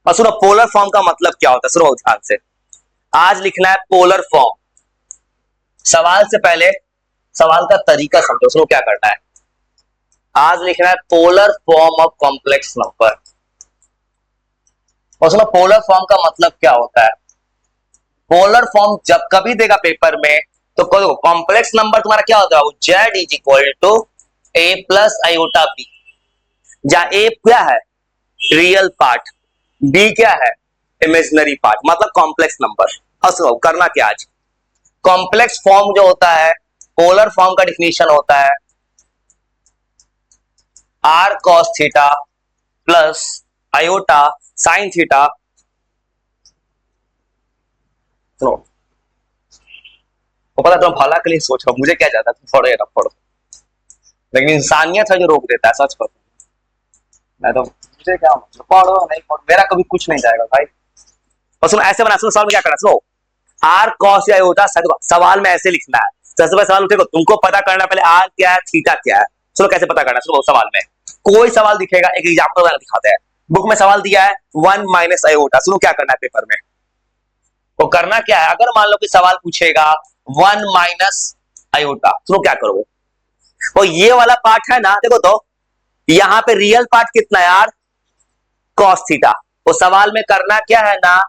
और सुनो polar form का मतलब क्या होता है, सुनो ध्यान से। आज लिखना है पोलर फॉर्म। सवाल से पहले सवाल का तरीका समझो, सुनो क्या करना है। आज लिखना है polar form of complex number. और सुनो पोलर फॉर्म का मतलब क्या होता है। पोलर फॉर्म जब कभी देगा पेपर में तो कॉम्प्लेक्स नंबर तुम्हारा क्या होता है, Z is equal to A plus iota B. जहां ए क्या है, रियल पार्ट, बी क्या है, इमेजिनरी पार्ट, मतलब कॉम्प्लेक्स नंबर। अब सुनो करना क्या आज। कॉम्प्लेक्स फॉर्म जो होता है, पोलर फॉर्म का डिफिनीशन होता है r cos theta plus iota sine theta. सुनो वो पता तुम भला के लिए सोच रहा, मुझे क्या जाता, तुम पढ़ो या ना पढ़ो, लेकिन इंसानियत है जो रोक देता है, सच पढ़ो। मैं तो मुझे क्या मतलब, पढ़ो नहीं पढ़ो मेरा कभी कुछ नहीं जाएगा भाई। और सुनो ऐसे बना, सुनो सवाल में क्या करना, सुनो आर कॉस या आयोटा सवाल में ऐसे लिखना है। सबसे पहले सवाल उठेगा, तुमको पता करना पहले आर क्या है थीटा क्या है। सुनो कैसे पता करना, सुनो सवाल में कोई सवाल दिखेगा, एक एग्जाम्पल दिखाते हैं। बुक में सवाल दिया है 1 माइनस आयोटा। सुनो क्या करना है पेपर में, वो करना क्या है, अगर मान लो कि सवाल पूछेगा 1 माइनस आयोटा, सुनो क्या करोगे। वो ये वाला पार्ट है ना, देखो तो यहां पे रियल पार्ट कितना है, आर कॉस थीटा। वो सवाल में करना क्या है ना,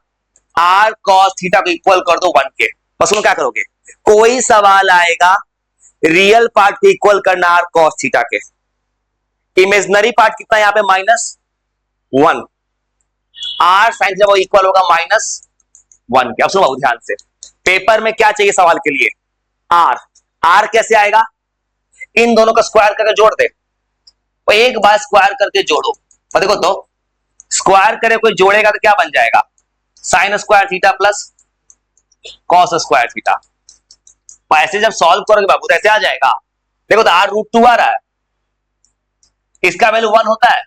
आर कॉस थीटा को इक्वल कर दो 1 के। और सुनो क्या करोगे, कोई सवाल आएगा रियल पार्ट को इक्वल करना आर कॉस थीटा के, इमेजिनरी पार्ट कितना है यहां पे -1, आर साइन थीटा वो इक्वल होगा -1 के। अब सुनो ध्यान से, पेपर में क्या चाहिए सवाल के लिए, आर। आर कैसे आएगा, इन दोनों का स्क्वायर करके जोड़ दे, और एक बार स्क्वायर करके जोड़ो। और देखो तो स्क्वायर करे कोई जोड़ेगा तो क्या बन जाएगा, sine square theta plus cos square theta. ऐसे जब सॉल्व करोगे बाबू तो ऐसे आ जाएगा। देखो तो r√2 आ रहा है, इसका वैल्यू 1 होता है,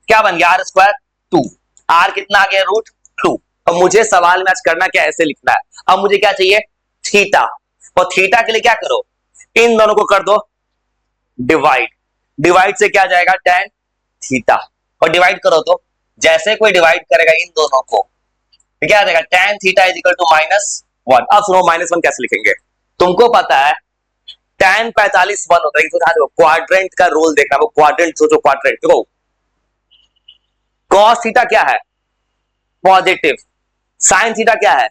क्या बन गया r स्क्वायर 2। r कितना आ गया, √2। और मुझे सवाल में आज करना क्या, ऐसे लिखना है। अब मुझे क्या चाहिए, थीटा। और थीटा के लिए क्या करो, इन दोनों को कर दो डिवाइड। डिवाइड से क्या जाएगा, tan थीटा। और डिवाइड करो तो जैसे कोई डिवाइड करेगा इन दोनों को तो क्या आ जाएगा, tan theta is equal to -1। अब सुनो -1 कैसे लिखेंगे, तुमको पता है tan 45 1 होता है। तो क्वाड्रेंट का रोल देखना, वो क्वाड्रेंट सोचो, क्वाड्रेंट देखो cos थीटा क्या है, पॉजिटिव, sin थीटा क्या है,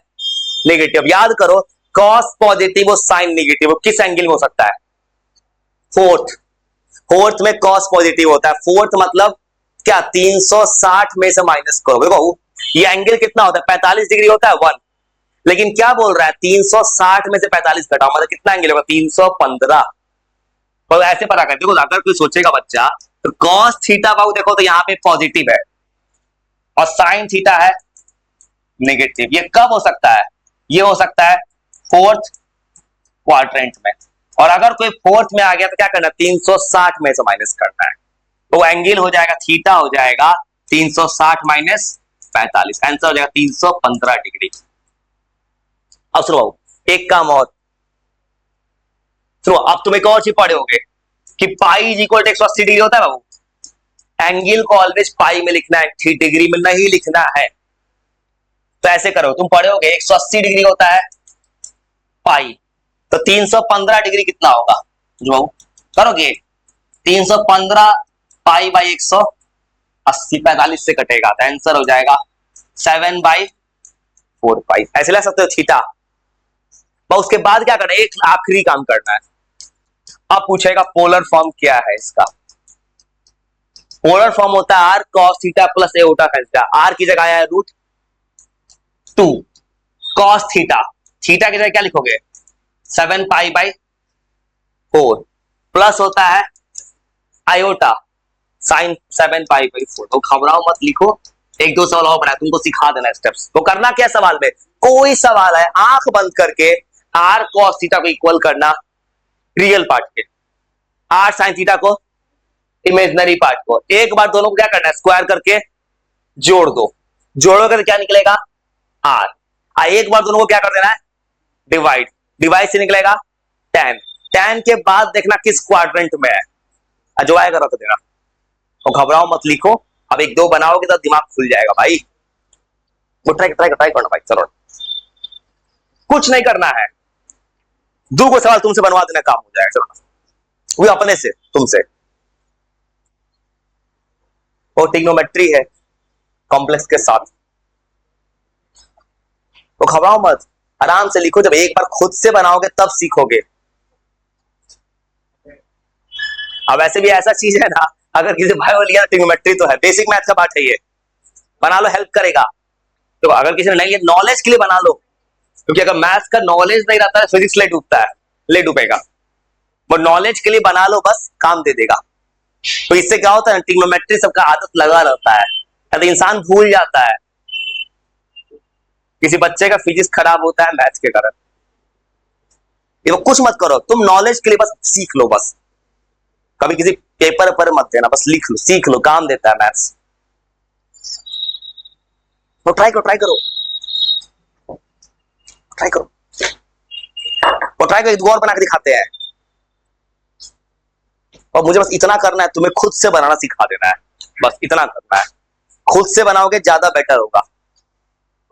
नेगेटिव। याद करो cos पॉजिटिव और sin नेगेटिव, वो किस एंगल में हो सकता है, फोर्थ। फोर्थ में cos पॉजिटिव होता है, फोर्थ मतलब क्या 360 में से माइनस करो। देखो ये एंगल कितना होता है, 45 डिग्री होता है 1, लेकिन क्या बोल रहा है 360 में से 45 घटाओ, मतलब कितना एंगल होगा 315। तो ऐसे पता कर, देखो अगर कोई सोचेगा बच्चा तो cos थीटा बाबू देखो तो यहाँ पे पॉजिटिव है और sin थीटा है नेगेटिव। ये कब हो सकता है, ये हो सकता है फोर्थ क्वाड्रेंट में। और अगर कोई फोर्थ में आ गया तो क्या करना, 360 में से माइनस करना है, तो एंगल हो जाएगा थीटा हो जाएगा 360 माइनस 45, आंसर हो जाएगा 315 डिग्री। अब सुनो एक काम और सुनो, अब तुम एक और चीज पढ़े होगे कि pi is equal to 180 degree होता है बाबू। एंगल को ऑलवेज पाई में लिखना है, डिग्री में नहीं लिखना है। तो ऐसे करो, तुम पढ़े होगे 180 डिग्री होता है पाई, तो 315 डिग्री कितना होगा जो करोगे, 315 पाई बाई 180, 45 से कटेगा तो आंसर हो जाएगा 7/4 पाई। ऐसे ले सकते हो थीटा। उसके बाद क्या करना है, एक आखिरी काम करना है। अब पूछेगा पोलर फॉर्म क्या है इसका। पोलर फॉर्म होता है r cos theta plus iota sine theta. R की जगह आया है √2, कॉस थीटा, थीटा की जगह क्या लिखोगे 7π/4, प्लस होता है आयोटा साइन 7π/4। तो घबराओ मत, लिखो, एक दो सवाल और बनाया, तुमको सिखा देना स्टेप्स। तो करना क्या, सवाल में कोई सवाल है आंख बंद करके आर कॉस थीटा को इक्वल करना रियल पार्ट के, आर साइन थीटा को इमेजिनरी पार्ट को, एक बार दोनों को क्या करना है, स्क्वायर करके जोड़ दो। जोड़ोगे तो क्या निकलेगा, आर। एक बार दोनों को क्या कर देना है, डिवाइड, डिवाइड से निकलेगा tan। tan के बाद देखना किस क्वाड्रेंट में है, जो आएगा रख देना। और घबराओ मत, लिखो। अब एक दो बनाओगे तो दिमाग खुल जाएगा भाई। वो ट्राई करना भाई, चलो कुछ नहीं करना है, दो को सवाल तुमसे बनवा देना, काम हो जाएगा, चलो वो अपने से तुमसे। वो ट्रिग्नोमेट्री है कॉम्प्लेक्स के साथ, तो घबराओ मत, आराम से लिखो, जब एक बार खुद से बनाओगे तब सीखोगे। अब वैसे भी ऐसा चीज है ना, अगर किसी भाई को लिया ट्रिग्नोमेट्री तो है, बेसिक मैथ का पार्ट है ये, बना लो, हेल्प करेगा। तो अगर किसी ने नहीं, ये नॉलेज के लिए बना लो, क्योंकि अगर मैथ्स का नॉलेज नहीं रहता है फिजिक्स ले डूबता है, ले डूबेगा। वो नॉलेज के लिए बना लो, बस काम दे देगा। तो इससे क्या होता है, ट्रिग्नोमेट्री सबका आदत लगा रहता है, तो इंसान भूल जाता है। किसी बच्चे का फिजिक्स खराब होता है मैथ्स के कारण, ये वो कुछ मत करो, तुम नॉलेज के लिए बस सीख लो, बस कभी किसी पेपर पर मत देना, बस लिख लो, सीख लो, काम देता है मैथ्स। तो ट्राई करो, ट्राई करो, ट्राई करो, और ट्राई करो, एक और बना के दिखाते हैं। और मुझे बस इतना करना है, तुम्हें खुद से बनाना सिखा देना है, बस इतना करना है। खुद से बनाओगे ज्यादा बेटर होगा,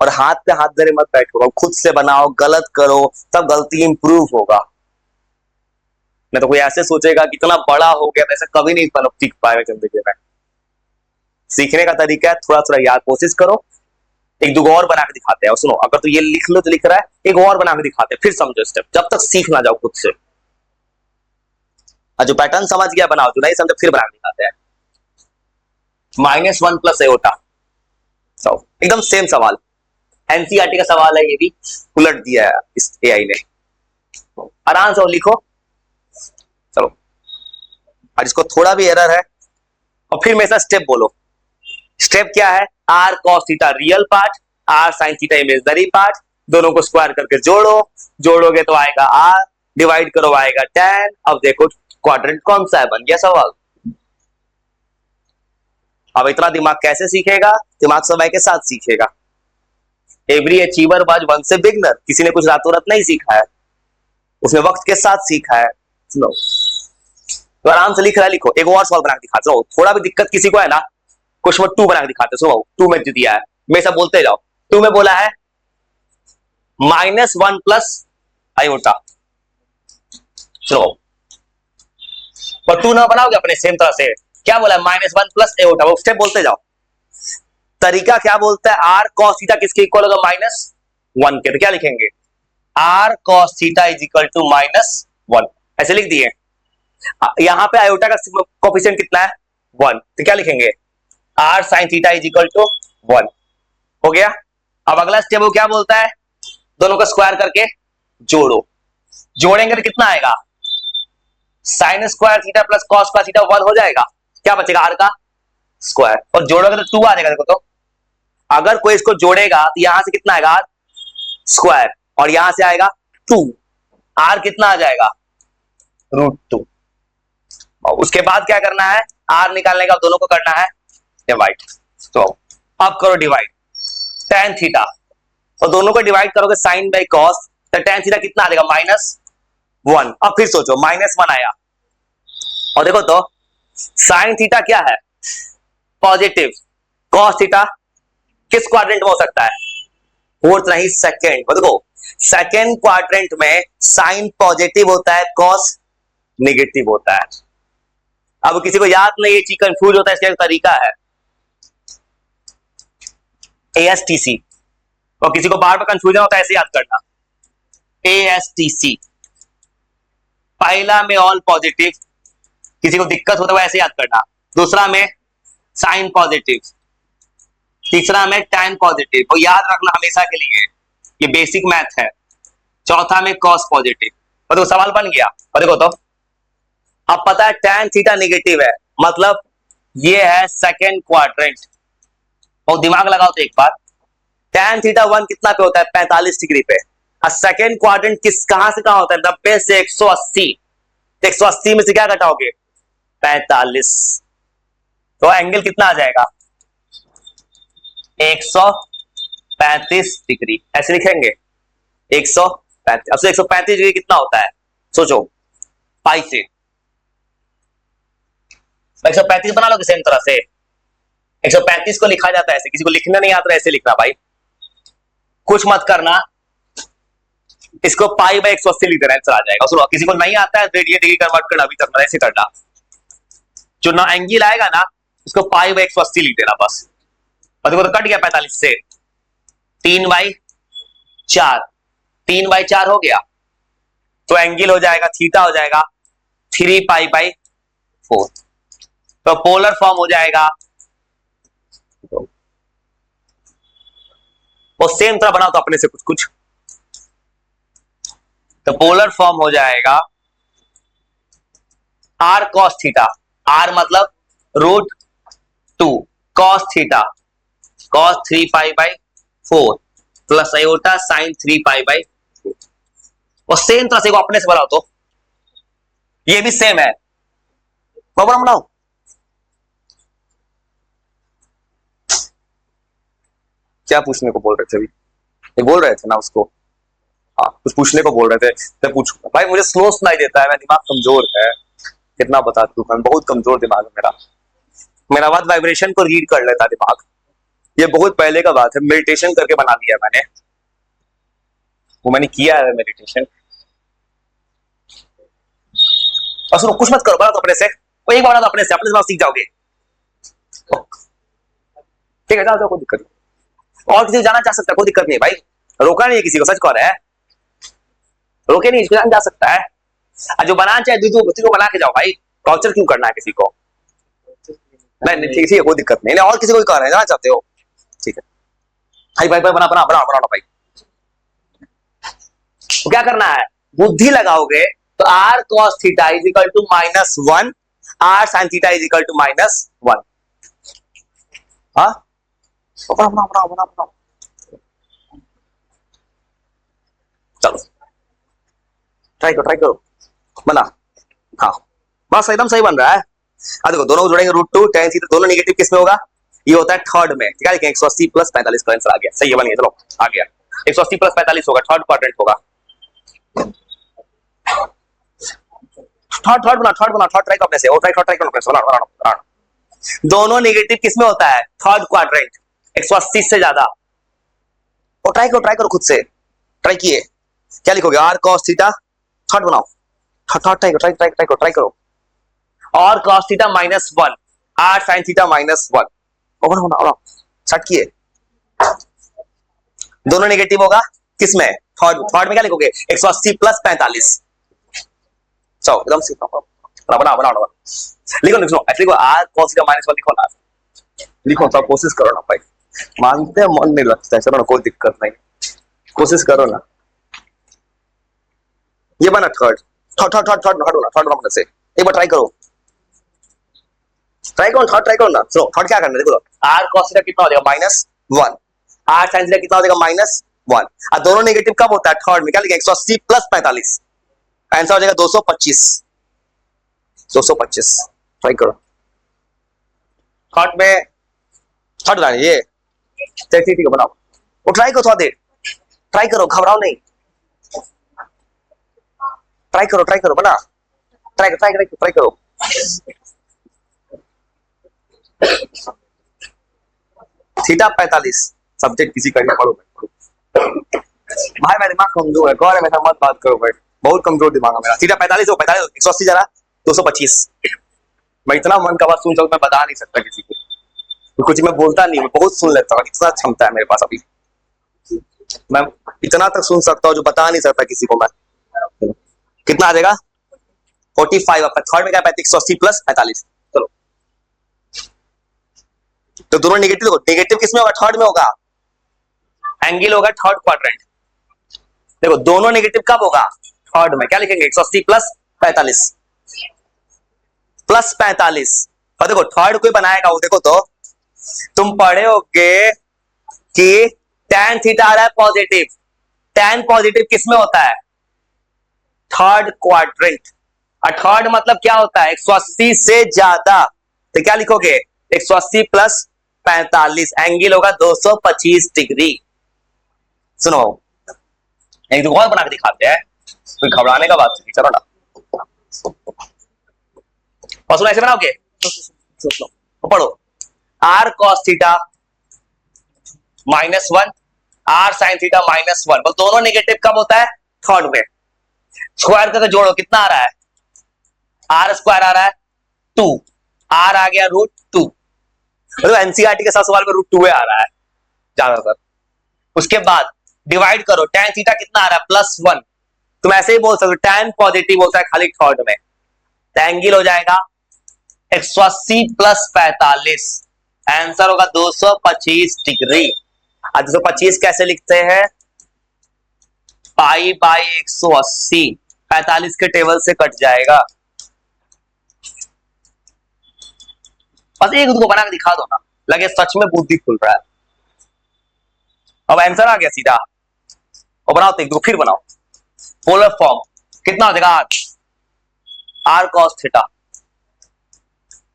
और हाथ पे हाथ धरे मत बैठो, खुद से बनाओ, गलत करो तब गलती इंप्रूव होगा। नहीं तो कोई ऐसे सोचेगा कि इतना बड़ा हो गया, ऐसा कभी नहीं सीख पाएगा जिंदगी में। सीखने का तरीका है थोड़ा थोड़ा याद, कोशिश करो। एक दो और बना के दिखाते हैं, सुनो, अगर तो ये लिख लो तो लिख रहा है, एक और बना के दिखाते हैं, फिर समझो स्टेप, जब तक सीख ना जाओ खुद से। जो पैटर्न समझ गया बनाओ, जो नहीं समझे फिर बना के दिखाते हैं। -1 + एओटा, एकदम सेम सवाल, एनसीईआरटी का सवाल है, ये भी उलट दिया है इस एआई ने। आराम से लिखो, चलो, और इसको थोड़ा भी एरर है, और फिर मेरे साथ स्टेप बोलो। स्टेप क्या है, r cos theta real part, r sin theta imaginary part, दोनों को स्क्वायर करके जोड़ो, जोड़ोगे तो आएगा r, डिवाइड करो आएगा tan। अब देखो क्वाड्रेंट कौन सा है, बन गया सवाल। अब इतना दिमाग कैसे सीखेगा, दिमाग समय के साथ सीखेगा। एवरी अचीवर वाज वंस से बिगनर, किसी ने कुछ रातों रात नहीं सीखा है, उसने वक्त के साथ सीखा है। सुनो, तो आराम से लिख रहा है, लिखो। एक और सवाल बना के दिखाता हूं, थोड़ा भी दिक्कत किसी को है ना, क्वेश्चन 2 बना के दिखाते। सुनो, 2 में दिया है, मेरे साथ बोलते जाओ। 2 में बोला है -1 + आयोटा। सुनो, पर 2 ना बनाओगे अपने सेम तरह से, क्या बोला है, -1 + एओटा, वो स्टेप बोलते जाओ। तरीका क्या बोलता है, r cos थीटा किसके इक्वल होगा, -1 के, तो क्या लिखेंगे, r cos theta is equal to -1, ऐसे लिख दिए। यहां पे आयोटा का कोफिशिएंट कितना है, 1, तो क्या लिखेंगे, r sin theta is equal to 1, हो गया। अब अगला स्टेप वो क्या बोलता है, दोनों को स्क्वायर करके जोड़ो, जोड़ेंगे तो कितना आएगा, sin square theta plus cos square theta 1 हो जाएगा, क्या बचेगा, r का स्क्वायर, और जोड़ोगे तो 2 आ जाएगा। देखो तो अगर कोई इसको जोड़ेगा तो यहां से कितना आएगा, r स्क्वायर, और यहां से आएगा 2, r कितना आ जाएगा, √2। और उसके बाद क्या करना है, r निकालने का दोनों को करना है डिवाइड। तो अब करो डिवाइड, tan थीटा, और दोनों को डिवाइड करोगे sin बाई cos, तो tan थीटा कितना आ जाएगा, -1। अब फिर सोचो, -1 आया, और देखो तो sin थीटा क्या है, पॉजिटिव, cos थीटा किस क्वाड्रेंट में हो सकता है, फोर्थ नहीं सेकंड। देखो सेकंड क्वाड्रेंट में साइन पॉजिटिव होता है, कॉस नेगेटिव होता है। अब किसी को याद नहीं, ये चीज कंफ्यूज होता है, इसका तरीका है ASTC, और किसी को बार बार कंफ्यूजन होता है, ऐसे याद करना, ASTC, पहला में ऑल पॉजिटिव, किसी को दिक्कत होता है ऐसे याद करना, दूसरा में साइन पॉजिटिव, तीसरा में tan पॉजिटिव, और याद रखना हमेशा के लिए, ये बेसिक मैथ है, चौथा में cos पॉजिटिव। और तो सवाल बन गया। और देखो तो अब पता है tan थीटा नेगेटिव है, मतलब ये है सेकंड क्वाड्रेंट, और दिमाग लगाओ तो एक बार, tan थीटा 1 कितना पे होता है, 45 डिग्री पे, और सेकंड क्वाड्रेंट किस कहां से कहां होता है, 90 से 180, 180 में से क्या घटाओगे, 45, तो एंगल कितना आ जाएगा, 135 डिग्री, ऐसे लिखेंगे 135। अब 135 डिग्री कितना होता है, सोचो, 5 से 135 बना लोगे सेम तरह से। 135 को लिखा जाता है ऐसे, किसी को लिखना नहीं आता ऐसे लिखना भाई, कुछ मत करना, इसको पाई बाई 180 लिख देना, आंसर आ जाएगा। सुनो, किसी को नहीं आता है रेडियन डिग्री कन्वर्ट करना, अभी तक ऐसे करना, जो ना एंगल आएगा ना उसको पाई बाई 180 लिख देना बस। और देखो तो कट गया 45 से, 3/4, 3/4 हो गया, तो एंगल हो जाएगा थीटा हो जाएगा 3π/4। तो पोलर फॉर्म हो जाएगा, वो सेम तरह बनाओ तो अपने से कुछ कुछ, तो पोलर फॉर्म हो जाएगा r cos थीटा, r मतलब √2 cos theta cos 3π/4 plus iota sine 3π/4। और सेम तरह से को अपने से बनाओ तो ये भी सेम है, बनाओ। क्या पूछने को बोल रहे थे अभी, ये बोल रहे थे ना उसको, हाँ कुछ पूछने को बोल रहे थे, मैं पूछूंगा। भाई मुझे स्लो सुनाई देता है, मेरा दिमाग कमजोर है, कितना बता दूं, बहुत कमजोर दिमाग है मेरा, मेरा बात वाइब्रेशन को रीड कर लेता दिमाग। ये बहुत पहले का बात है, मेडिटेशन करके बना लिया मैंने, वो मैंने किया है मेडिटेशन। और सुनो, कुछ मत करो, बना तो अपने से, वो एक बार बना तो अपने से सीख जाओगे। ठीक है, जाओ, कोई दिक्कत नहीं। और किसी को जाना चाह सकता है, कोई दिक्कत नहीं भाई, रोका नहीं है किसी को, सच कह रहा है, रोके नहीं, इसको जा सकता है। जो बनाना चाहे दूसरे को बना के जाओ भाई, टॉर्चर क्यों करना है किसी को। नहीं ठीक है, कोई दिक्कत नहीं। और किसी को भी कह रहे हैं, जाना चाहते हो, ठीक है भाई, भाई बना बना बना बना भाई। तो क्या करना है, बुद्धि लगाओगे तो r cos theta is equal to -1, r sin theta is equal to -1। हाँ बना बना बना बना बना, चलो ट्राई करो बना। हाँ बस एकदम सही बन रहा है। देखो दोनों को जोड़ेंगे √2 tan थीटा, दोनों नेगेटिव किस में होगा, ये होता है थर्ड में, क्या लिखेंगे 180 + 45 का आंसर आ गया, सही है, बन गया, चलो आ गया 180 + 45 होगा, थर्ड क्वाड्रेंट होगा। थर्ड ट्राई करने से, और ट्राई करना, दोनों नेगेटिव किस में होता है, थर्ड क्वाड्रेंट, 180 से ज्यादा। और ट्राई करो खुद से, ट्राई किए, क्या लिखोगे, r cos थीटा, थर्ड बनाओ, थर्ड ट्राई करो, और cos theta -1, r sin theta -1, और स्टार्ट किए, दोनों नेगेटिव होगा किसमें, थर्ड में क्या लिखोगे, 180 + 45, चलो एकदम सीख बना लिखो एक्चुअली को r cos थीटा -1 लिखो ना, लिखो तो कोशिश करो ना भाई, मानते हैं मन नहीं लगता है, चलो ना कोई दिक्कत नहीं, कोशिश करो ना। ये बना थर्ड बना से, एक बार ट्राई करो ना। सुनो थर्ड क्या करना है, देखो r cos थीटा कितना हो जाएगा -1, r sin थीटा कितना हो जाएगा -1, और दोनों नेगेटिव कब होता है, थर्ड में, क्या लिखेंगे 180 + 45, आंसर हो जाएगा 225। ट्राई करो, थर्ड में, थर्ड लाइन ये, ठीक है बनाओ, वो ट्राई करो, थोड़ा देर ट्राई करो, घबराओ नहीं, ट्राई करो बना, ट्राई करो। थीटा 45 सब्जेक्ट किसी का नहीं, पढ़ो भाई, मेरा दिमाग कमजोर है, गौर है, मेरे मत बात करो भाई, बहुत कमजोर दिमाग है मेरा। थीटा 45 हो, 45 180 जरा 225, मैं इतना मन का बात सुन सकता, मैं बता नहीं सकता किसी को, तो कुछ मैं बोलता नहीं, मैं बहुत सुन लेता हूँ, इतना क्षमता है मेरे पास अभी, मैं इतना तक सुन सकता हूँ जो बता नहीं सकता किसी को मैं। कितना आ जाएगा 45, आपका थर्ड में क्या 180 + 45, चलो तो दोनों नेगेटिव, नेगेटिव किसमें होगा, थर्ड में होगा, एंगल होगा थर्ड क्वाड्रेंट, देखो दोनों नेगेटिव कब होगा, थर्ड में, क्या लिखेंगे 180 + 45 और देखो थर्ड कोई बनाएगा, वो देखो तो तुम पढ़े होगे कि tan थीटा आ रहा है पॉजिटिव, tan पॉजिटिव किसमें होता है, थर्ड क्वाड्रेंट, और थर्ड मतलब क्या होता है 180 से ज्यादा, तो क्या लिखोगे 180 + 45, एंगल होगा 225 डिग्री। सुनो एक और बना के दिखाते हैं, कोई घबराने का बात नहीं, चलो ना, और सुनो ऐसे बनाओगे, पढ़ो r cos theta -1, r sine theta -1, बस दोनों नेगेटिव कब होता है? थर्ड में। स्क्वायर करके जोड़ो, कितना आ रहा है? आर स्क्वायर आ रहा है 2, आर आ गया √2। मतलब एनसीईआरटी के साथ सवाल में √2 आ रहा है ज्यादातर। उसके बाद डिवाइड करो, tan थीटा कितना आ रहा है? +1। तुम ऐसे ही बोल सकते हो tan पॉजिटिव होता है खाली थर्ड में, एंगल हो जाएगा 180 + 45, आंसर होगा 225 डिग्री। 225 कैसे लिखते हैं? π/180, 45 के टेबल से कट जाएगा। बस एक को बना के दिखा दो ना, लगे सच में बुद्धि खुल रहा है। अब आंसर आ गया सीधा, और बनाओ तो एक दो फिर बनाओ। पोलर फॉर्म कितना हो जाएगा? r cos theta.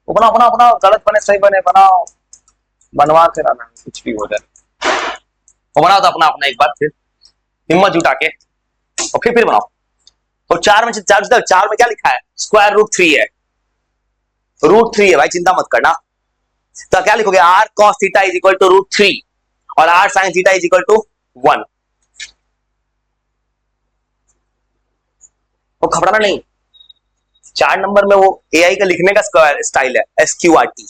बनाओ बनाओ बनाओ, गलत बने सही बने बनाओ, बनवा के रहना, कुछ भी हो जाए। वो बनाओ तो अपना अपना एक बार फिर हिम्मत जुटा के, और फिर बनाओ। तो 4 में 4 में क्या लिखा है? √3 है, √3 है भाई, चिंता मत करना। तो क्या लिखोगे? r cos theta is equal to √3 और r sin theta is equal to 1। तो घबराना नहीं, 4 नंबर में वो एआई का लिखने का स्टाइल है, SQRT।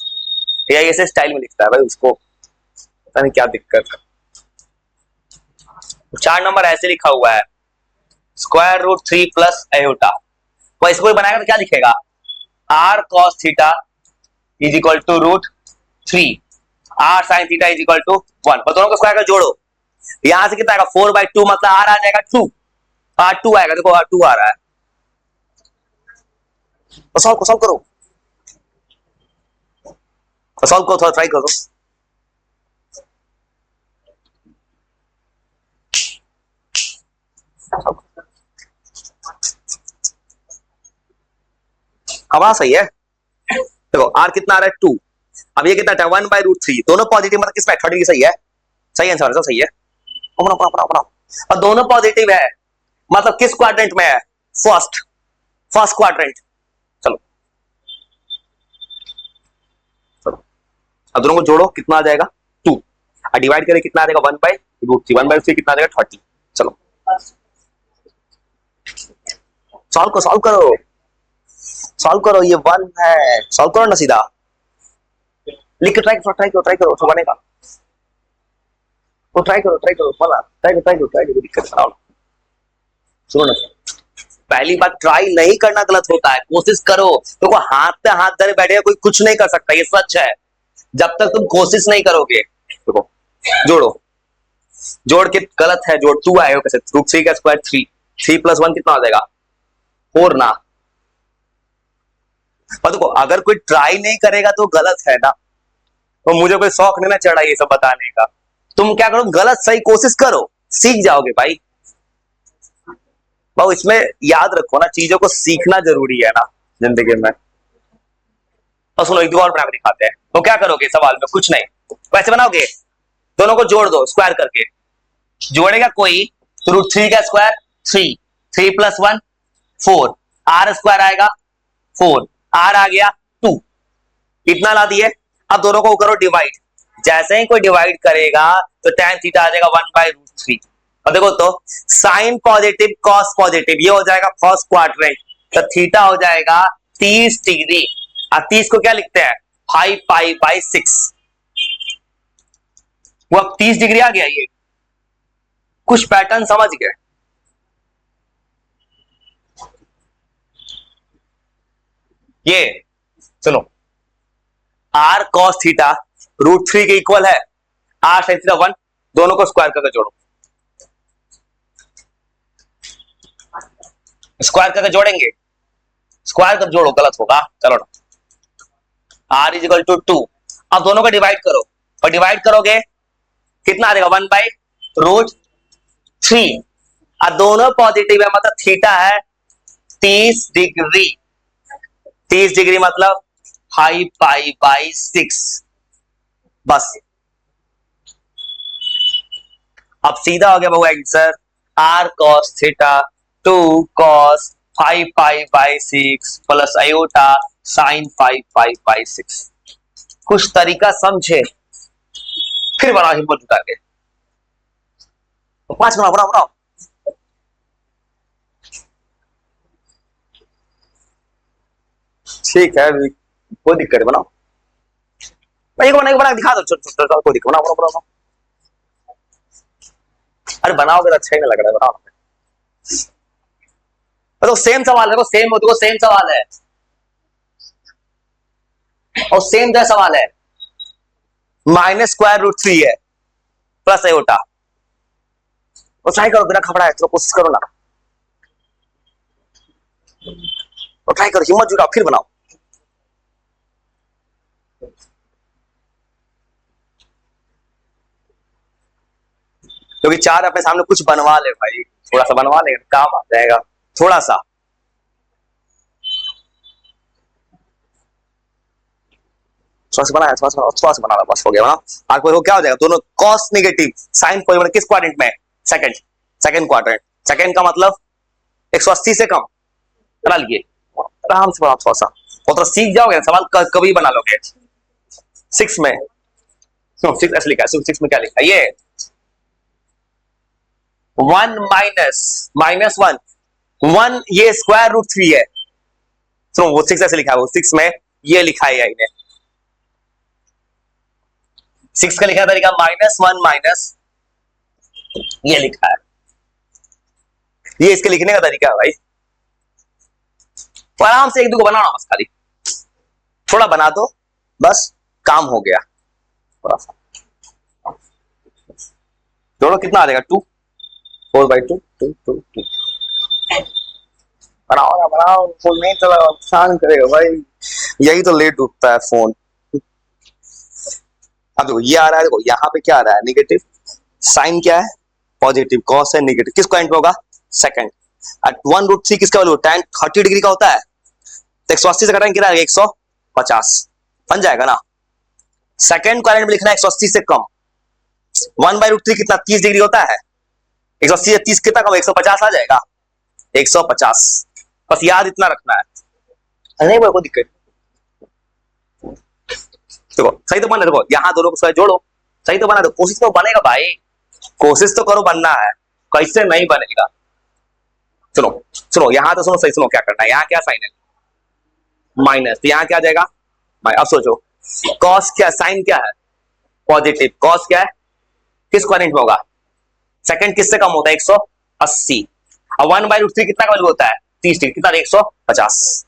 एआई ऐसे स्टाइल में लिखता है भाई, उसको पता नहीं क्या दिक्कत है। 4 नंबर ऐसे लिखा हुआ है, √3 + आयोटा। तो इसको बनाएगा तो क्या लिखेगा? r cos theta is equal to √3, r sin theta is equal to 1। दोनों को स्क्वायर कर जोड़ो, यहां से कितना आएगा? 4/2, मतलब r आ जाएगा 2, r2 आएगा, देखो r2 आ रहा है। तो सॉल्व करो, थोड़ा ट्राई करो। हमारा सही है, देखो r कितना आ रहा है? 2। अब ये कितना है? 1/√3, दोनों पॉजिटिव, मतलब किस मेथड की सही है? सही आंसर, सब सही है। और दोनों पॉजिटिव है, मतलब किस क्वाड्रेंट में है? First quadrant. चलो चलो, अब दोनों को जोड़ो, कितना आ जाएगा? 2, और डिवाइड करें कितना आ जाएगा? 1/√3, 1/3 कितना आ जाएगा? 30। चलो सॉल्व करो, ये 1 है, सॉल्व करो ना सीधा, लिख के ट्राई करो तो बनेगा। तो ट्राई करो दिक्कत कराओ। सुनो ना, पहली बात ट्राई नहीं करना गलत होता है, कोशिश करो। तो हाथ पे हाथ धरे बैठे कोई कुछ नहीं कर सकता, ये सच है। जब तक तुम कोशिश नहीं करोगे, देखो जोड़ के गलत है, जोड़ 2 आएगा कैसे? √3 का स्क्वायर 3, 3 + 1 कितना आ जाएगा? 4 ना। और देखो अगर कोई ट्राई नहीं करेगा तो गलत है ना, तो मुझे कोई शौक नहीं ना चढ़ा ये सब बताने का। तुम क्या करो, गलत सही कोशिश करो, सीख जाओगे भाई। बहु इसमें याद रखो ना, चीजों को सीखना जरूरी है ना जिंदगी में। तो सुनो, एक दो और बना के दिखाते हैं। तो क्या करोगे सवाल में? कुछ नहीं, वैसे बनाओगे, दोनों को जोड़ दो स्क्वायर करके। जोड़ेगा कोई तो √3 का स्क्वायर 3, 3 + 1 4, r स्क्वायर आएगा 4, r आ गया 2, इतना ला दिए। अब दोनों को करो डिवाइड, जैसे ही कोई डिवाइड करेगा तो tan थीटा आ जाएगा 1/√3। और देखो तो साइन पॉजिटिव कॉस पॉजिटिव, ये हो जाएगा फर्स्ट क्वाड्रेंट, तो थीटा हो जाएगा 30 डिग्री। अब 30 को क्या लिखते हैं? 5π/6। वो अब 30 डिग्री आ गया। ये कुछ पैटर्न समझ गए? ये सुनो, r cos थीटा √3 के इक्वल है r sin थीटा 1, दोनों को स्क्वायर करके जोड़ो। स्क्वायर करके जोड़ेंगे, स्क्वायर कर जोड़ो, गलत होगा, चलो ना। r = 2, अब दोनों को डिवाइड करो, और डिवाइड करोगे कितना आ जाएगा? 1/√3। अब दोनों पॉजिटिव है, मतलब थीटा है 30 डिग्री। 30 डिग्री मतलब 5π/6। बस अब सीधा हो गया बहु answer, r cos theta 2 cos 5π/6 plus iota sin 5π/6। कुछ तरीका समझे? फिर बड़ा हिम्मत जुटा के पांच बनाओ बनाओ बनाओ। ठीक है अभी कोई दिक्कत है, बनाओ। एक बना दिखा दो, कोई दिक्कत, बनाओ बनाओ बनाओ। अरे बनाओगे तो अच्छा ही नहीं लग रहा है, बनाओ। तो सेम सवाल है, सेम हो, तो सेम सवाल है और सेम जो सवाल है, -√3 है प्लस एओटा। तो ट्राई करो बिना खबड़ा है, तो कोशिश करो ना, तो ट्राई करो, हिम्मत जुटाओ, फिर बनाओ। क्योंकि चार अपने सामने कुछ बनवा ले भाई, थोड़ा सा बनवा ले, काम आ जाएगा थोड़ा सा। थोड़ा सा बना ला, बस हो गया। आज कोई क्या हो जाएगा, दोनों कॉस नेगेटिव साइन पॉजिटिव किस क्वाड्रेंट में? Second, second quadrant. सेकंड का मतलब 180 से कम। बना लिए आराम से, थोड़ा सा वो तो सीख जाओगे, सवाल कभी बना लोगे। 6 में 6 ऐसे लिखा है, 6 में क्या लिखा है ये 1 -1 1 ये √3 है। सुनो वो 6 ऐसे लिखा है, वो 6 में ये लिखा है ने 6 का लिखा तरीका -1 माइनस ये लिखा है, ये इसके लिखने का तरीका है भाई। तो आराम से एक दो को बनाना, बस खाली थोड़ा बना दो, बस काम हो गया। थोड़ा सा जोड़ो, कितना आ जाएगा 2 4/2 2 2 2। बनाओ ना बनाओ, फोन नहीं चला, नुकसान करेगा भाई, यही तो लेट उठता है फोन। अब देखो ये आ रहा है, देखो यहाँ पे क्या आ रहा है नेगेटिव, साइन क्या है पॉजिटिव, कॉस है नेगेटिव, किस पॉइंट पे होगा सेकंड। 1√3 किसका वैल्यू tan 30 डिग्री का होता है, तो 180 से घटाएंगे कितना 150 बन जाएगा ना। सेकंड क्वाड्रेंट में लिखना है 180 से कम। 1/√3 कितना 30 डिग्री होता है, 180 से 30 कितना कम, 150 आ जाएगा 150। बस याद इतना रखना है, नहीं कोई दिक्कत। देखो सही तो बना, देखो यहाँ दोनों को जोड़ो, सही तो बना दो, कोशिश तो बनेगा भाई, कोशिश तो करो, बनना है, कैसे नहीं बनेगा। सुनो सुनो यहाँ तो सुनो, सही सुनो क्या करना है, यहाँ क्या साइन है माइनस, तो यहाँ क्या आ जाएगा। अब सोचो कॉस क्या, साइन क्या है पॉजिटिव, कॉस क्या है किस क्वाड्रेंट में होगा, सेकंड किससे कम होता है 180, और 1/√3 कितना का वैल्यू होता है 30 डिग्री, कितना 150।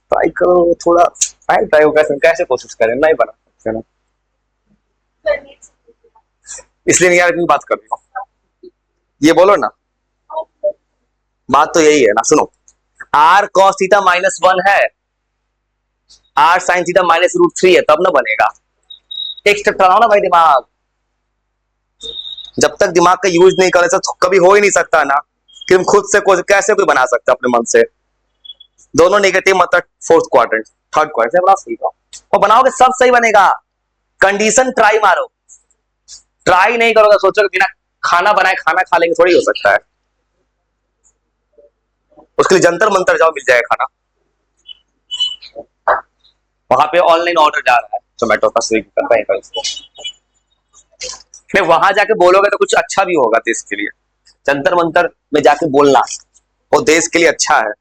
ट्राई करो थोड़ा, ट्राई कैसे कोशिश करें, नहीं बना सकते ना, इसलिए नहीं यार इतनी बात कर रही हूँ, ये बोलो ना, बात तो यही है ना। सुनो r cos थीटा -1 है, r sin थीटा -√3 है, तब ना बनेगा। एक स्टेप चलाओ ना भाई दिमाग, जब तक दिमाग का यूज नहीं करे तो कभी हो ही नहीं सकता ना कि तुम खुद से कैसे कोई बना सकते अपने मन से। दोनों नेगेटिव मतलब फोर्थ क्वाड्रेंट, थर्ड क्वाड्रेंट बना सही था, और बनाओगे सब सही बनेगा। कंडीशन ट्राई मारो, ट्राई नहीं करोगे सोचोगे बिना खाना बनाए खाना खा लेंगे, थोड़ी हो सकता है। उसके लिए जंतर मंतर जाओ, मिल जाएगा खाना, वहां पे ऑनलाइन ऑर्डर जा रहा है जोमेटो का, स्विगी का, कहीं का इसको वहां जाके बोलोगे तो कुछ अच्छा भी होगा देश के लिए। जंतर मंतर में जाके बोलना वो देश के लिए अच्छा है,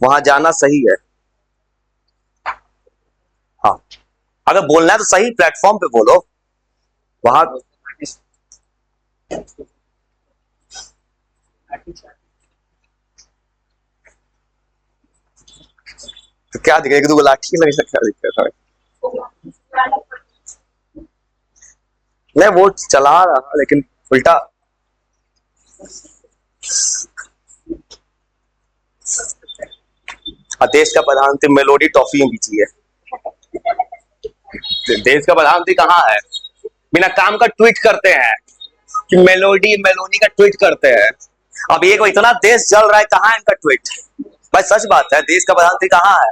वहां जाना सही है। हाँ अगर बोलना है तो सही प्लेटफॉर्म पे बोलो, वहां तो क्या दिखेगा, एक दो लाठी लगी तो क्या दिखेगा। मैं वो चला रहा लेकिन उल्टा, देश का प्रधानमंत्री मेलोडी टॉफी बीची है, देश का प्रधानमंत्री कहाँ है, बिना काम का ट्वीट करते हैं कि मेलोडी मेलोनी का ट्वीट करते हैं। अब ये इतना देश जल रहा है, कहाँ है इनका ट्वीट भाई, सच बात है, देश का प्रधानमंत्री कहाँ है,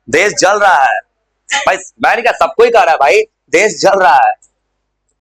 देश जल रहा है भाई, मैं नहीं कहा सबको ही कह रहा है भाई, देश जल रहा है,